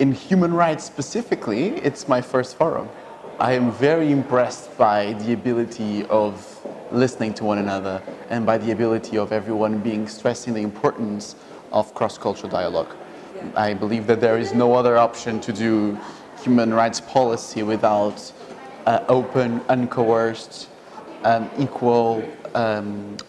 In human rights specifically, it's my first forum. I am very impressed by the ability of listening to one another and by the ability of everyone being stressing the importance of cross-cultural dialogue. I believe that there is no other option to do human rights policy without open, uncoerced, equal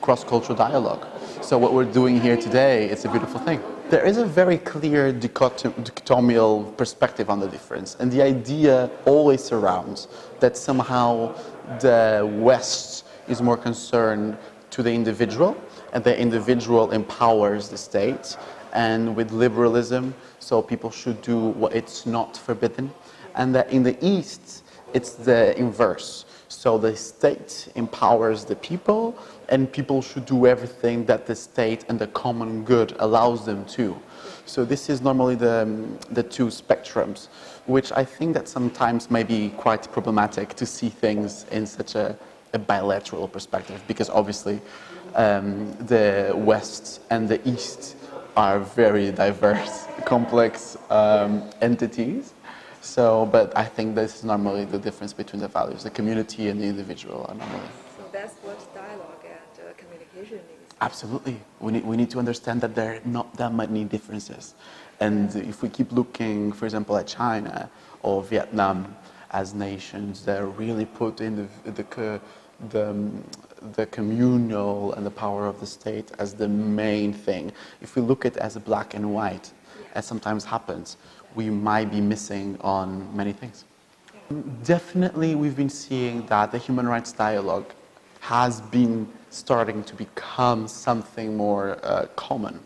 cross-cultural dialogue. So what we're doing here today, it's a beautiful thing. There is a very clear dichotomial perspective on the difference, and the idea always surrounds that somehow the West is more concerned to the individual, and the individual empowers the state, and with liberalism, so people should do what it's not forbidden, and that in the East, it's the inverse. So the state empowers the people, and people should do everything that the state and the common good allows them to. So this is normally the two spectrums, which I think that sometimes may be quite problematic to see things in such a bilateral perspective, because obviously the West and the East are very diverse, complex entities. So, but I think this is normally the difference between the values, the community and the individual are normally. So that's what dialogue and communication is. Absolutely. We need to understand that there are not that many differences. And if we keep looking, for example, at China or Vietnam as nations that really put in the communal and the power of the state as the main thing, if we look at it as black and white, as sometimes happens, we might be missing on many things. Definitely, we've been seeing that the human rights dialogue has been starting to become something more common.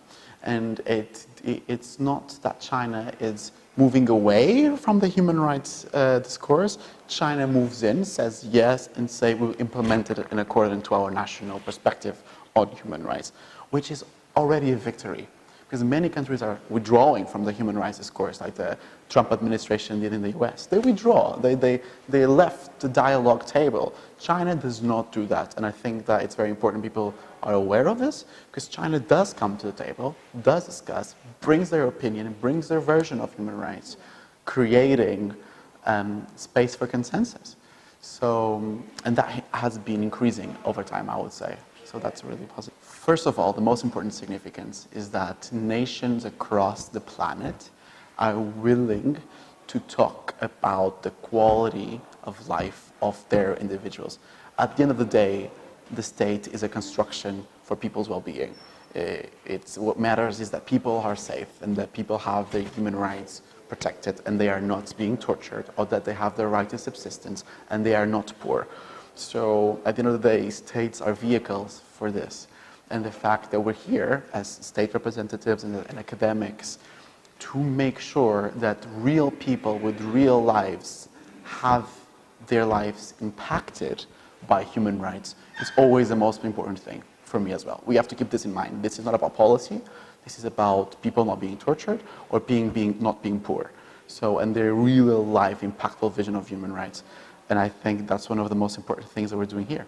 And it's not that China is moving away from the human rights discourse. China moves in, says yes, and say we'll implement it in accordance to our national perspective on human rights, which is already a victory. Because many countries are withdrawing from the human rights discourse, like the Trump administration did in the US. They withdraw, they left the dialogue table. China does not do that, and I think that it's very important people are aware of this, because China does come to the table, does discuss, brings their opinion, brings their version of human rights, creating space for consensus. So, and that has been increasing over time, I would say. So that's really positive. First of all, the most important significance is that nations across the planet are willing to talk about the quality of life of their individuals. At the end of the day, the state is a construction for people's well-being. What matters is that people are safe and that people have their human rights protected and they are not being tortured, or that they have the right to subsistence and they are not poor. So at the end of the day, states are vehicles for this. And the fact that we're here as state representatives and academics to make sure that real people with real lives have their lives impacted by human rights is always the most important thing for me as well. We have to keep this in mind. This is not about policy. This is about people not being tortured or not being poor. So, and their real life impactful vision of human rights. And I think that's one of the most important things that we're doing here.